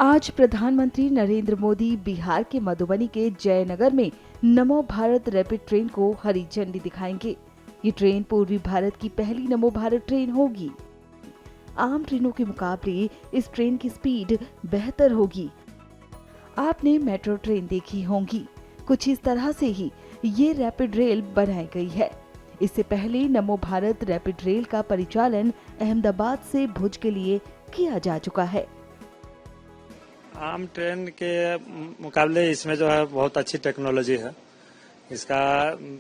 आज प्रधानमंत्री नरेंद्र मोदी बिहार के मधुबनी के जयनगर में नमो भारत रैपिड ट्रेन को हरी झंडी दिखाएंगे। ये ट्रेन पूर्वी भारत की पहली नमो भारत ट्रेन होगी। आम ट्रेनों के मुकाबले इस ट्रेन की स्पीड बेहतर होगी। आपने मेट्रो ट्रेन देखी होंगी, कुछ इस तरह से ही ये रैपिड रेल बनाई गई है। इससे पहले नमो भारत रैपिड रेल का परिचालन अहमदाबाद से भुज के लिए किया जा चुका है। आम ट्रेन के मुकाबले इसमें जो है बहुत अच्छी टेक्नोलॉजी है। इसका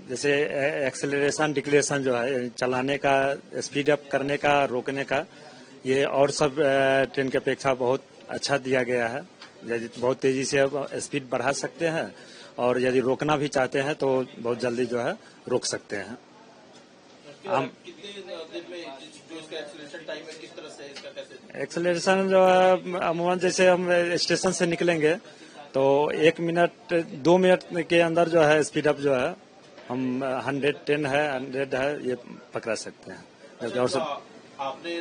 जैसे एक्सेलरेशन डिक्लेरेशन जो है, चलाने का, स्पीड अप करने का, रोकने का, ये और सब ट्रेन की अपेक्षा बहुत अच्छा दिया गया है। बहुत तेजी से स्पीड बढ़ा सकते हैं और यदि रोकना भी चाहते हैं तो बहुत जल्दी जो है रोक सकते हैं। हम एक्सेलरेशन जो है अमूमन जैसे हम स्टेशन से निकलेंगे तो 1 मिनट 2 मिनट के अंदर जो है स्पीड अप जो है हम 110 है 100 है ये पकड़ा सकते हैं। और सब आपने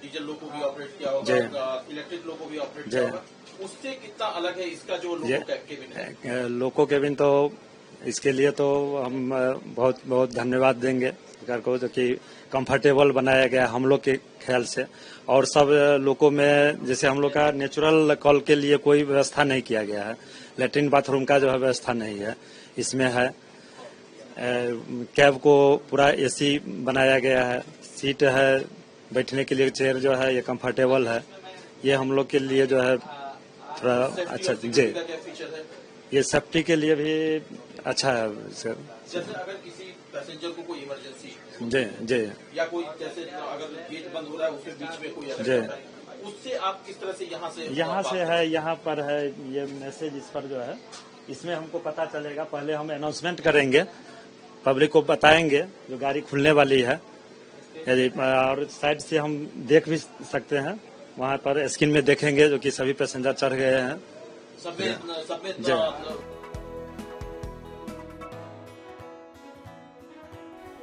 डीजल लोको भी ऑपरेट किया होगा, इलेक्ट्रिक लोको भी ऑपरेट किया होगा, उससे कितना अलग है इसका जो लोको केबिन है? लोको केबिन तो इसके लिए तो हम बहुत बहुत धन्यवाद देंगे सरकार को, जो कि कंफर्टेबल बनाया गया हम लोग के ख्याल से। और सब लोगों में जैसे हम लोग का नेचुरल कॉल के लिए कोई व्यवस्था नहीं किया गया है। लैट्रिन बाथरूम का जो है व्यवस्था नहीं है इसमें है। कैब को पूरा एसी बनाया गया है, सीट है, बैठने के लिए चेयर जो है ये कंफर्टेबल है। ये हम लोग के लिए जो है थोड़ा अच्छा जी, ये सेफ्टी के लिए भी अच्छा है सर। जैसे अगर किसी पैसेंजर को कोई इमरजेंसी जी जी या कोई जैसे अगर गेट बंद हो रहा है उसके बीच में कोई जी, उससे आप किस तरह से यहाँ से है, यहाँ पर है ये मैसेज, इस पर जो है इसमें हमको पता चलेगा। पहले हम अनाउंसमेंट करेंगे, पब्लिक को बताएंगे जो गाड़ी खुलने वाली है, और साइड से हम देख भी सकते हैं। वहाँ पर स्क्रीन में देखेंगे जो कि सभी पैसेंजर चढ़ गए हैं।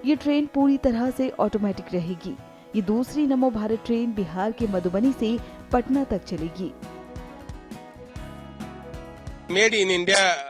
ये ट्रेन पूरी तरह से ऑटोमेटिक रहेगी। ये दूसरी नमो भारत ट्रेन बिहार के मधुबनी से पटना तक चलेगी। मेड इन इंडिया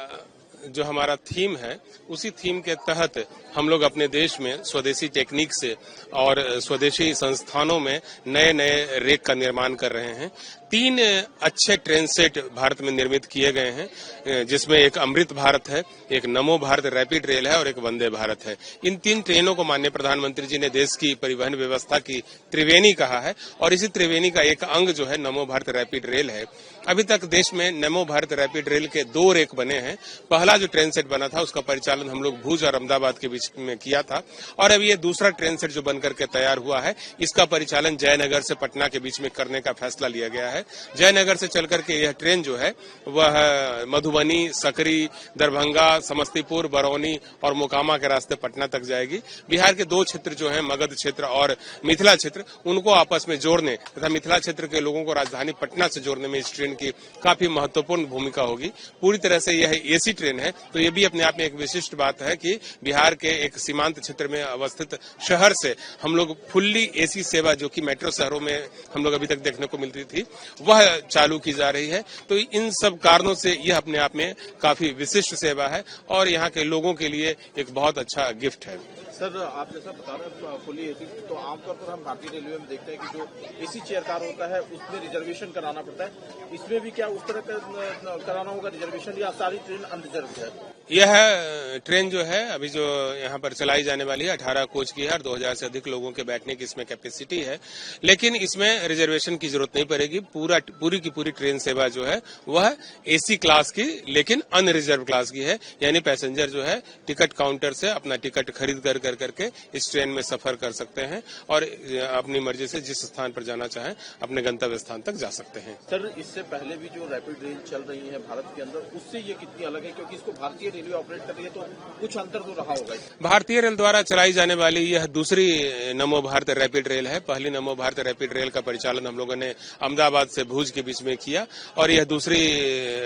जो हमारा थीम है, उसी थीम के तहत हम लोग अपने देश में स्वदेशी टेक्निक से और स्वदेशी संस्थानों में नए नए रेक का निर्माण कर रहे हैं। 3 अच्छे ट्रेन सेट भारत में निर्मित किए गए हैं, जिसमें एक अमृत भारत है, एक नमो भारत रैपिड रेल है और एक वंदे भारत है। इन 3 ट्रेनों को माननीय प्रधानमंत्री जी ने देश की परिवहन व्यवस्था की त्रिवेणी कहा है और इसी त्रिवेणी का एक अंग जो है नमो भारत रैपिड रेल है। अभी तक देश में नमो भारत रैपिड रेल के 2 रेक बने हैं। पहला जो ट्रेन सेट बना था उसका परिचालन हम लोग भुज और अहमदाबाद के बीच में किया था और अभी ये दूसरा ट्रेन सेट जो बनकर के तैयार हुआ है, इसका परिचालन जयनगर से पटना के बीच में करने का फैसला लिया गया है। जयनगर से चलकर के यह ट्रेन जो है वह मधुबनी, सकरी, दरभंगा, समस्तीपुर, बरौनी और मोकामा के रास्ते पटना तक जाएगी। बिहार के 2 क्षेत्र जो है, मगध क्षेत्र और मिथिला क्षेत्र, उनको आपस में जोड़ने तथा मिथिला क्षेत्र के लोगों को राजधानी पटना से जोड़ने में इस ट्रेन की काफी महत्वपूर्ण भूमिका होगी। पूरी तरह से यह एसी ट्रेन है, तो ये भी अपने आप में एक विशिष्ट बात है कि बिहार के एक सीमांत क्षेत्र में अवस्थित शहर से हम लोग फुल्ली एसी सेवा, जो कि मेट्रो शहरों में हम लोग अभी तक देखने को मिलती थी, वह चालू की जा रही है। तो इन सब कारणों से यह अपने आप में काफी विशिष्ट सेवा है और यहाँ के लोगों के लिए एक बहुत अच्छा गिफ्ट है। सर, आप जैसा बता रहे हैं फुली एसी, तो आमतौर पर हम भारतीय रेलवे में देखते हैं कि जो एसी चेयर कार होता है उसमें रिजर्वेशन कराना पड़ता है। इसमें भी क्या उस तरह का कराना होगा रिजर्वेशन, या सारी ट्रेन अनरिजर्व है? यह ट्रेन जो है अभी जो यहाँ पर चलाई जाने वाली है 18 कोच की है और 2000 से अधिक लोगों के बैठने की इसमें कैपेसिटी है, लेकिन इसमें रिजर्वेशन की जरूरत नहीं पड़ेगी। पूरी की पूरी ट्रेन सेवा जो है वह एसी क्लास की, लेकिन अनरिजर्व क्लास की है। यानी पैसेंजर जो है टिकट काउंटर से अपना टिकट खरीद करके इस ट्रेन में सफर कर सकते हैं और अपनी मर्जी से जिस स्थान पर जाना चाहें अपने गंतव्य स्थान तक जा सकते हैं। सर, इससे पहले भी जो रैपिड रेल चल रही है भारत के अंदर, उससे ये कितनी अलग है? क्योंकि इसको भारतीय रेलवे ऑपरेट कर रही है, तो कुछ अंतर तो रहा होगा। भारतीय रेल द्वारा चलाई जाने वाली यह दूसरी नमो भारत रैपिड रेल है। पहली नमो भारत रैपिड रेल का परिचालन हम लोगों ने अहमदाबाद से भुज के बीच में किया और यह दूसरी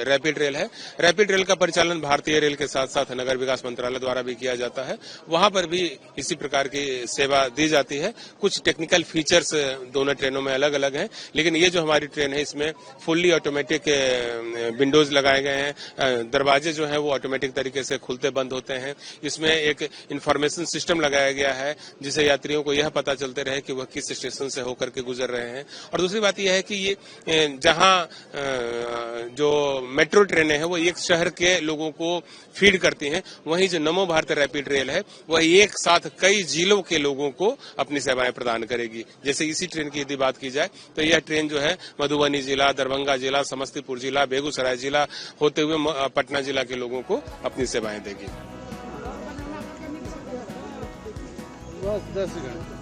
रैपिड रेल है। रैपिड रेल का परिचालन भारतीय रेल के साथ साथ नगर विकास मंत्रालय द्वारा भी किया जाता है। वहां पर भी इसी प्रकार की सेवा दी जाती है। कुछ टेक्निकल फीचर्स दोनों ट्रेनों में अलग अलग हैं, लेकिन ये जो हमारी ट्रेन है इसमें फुल्ली ऑटोमेटिक विंडोज लगाए गए हैं। दरवाजे जो है वो ऑटोमेटिक तरीके से खुलते बंद होते हैं। इसमें एक इंफॉर्मेशन सिस्टम लगाया गया है जिसे यात्रियों को यह पता चलते रहे कि वह किस स्टेशन से होकर के गुजर रहे हैं। और दूसरी बात यह है कि ये जहां जो मेट्रो ट्रेनें हैं वो एक शहर के लोगों को फीड करती हैं, वहीं जो नमो भारत रैपिड रेल है वह एक साथ कई जिलों के लोगों को अपनी सेवाएं प्रदान करेगी। जैसे इसी ट्रेन की यदि बात की जाए तो यह ट्रेन जो है मधुबनी जिला, दरभंगा जिला, समस्तीपुर जिला, बेगूसराय जिला होते हुए पटना जिला के लोगों को अपनी सेवाएं देगी। बस 10 सेकंड।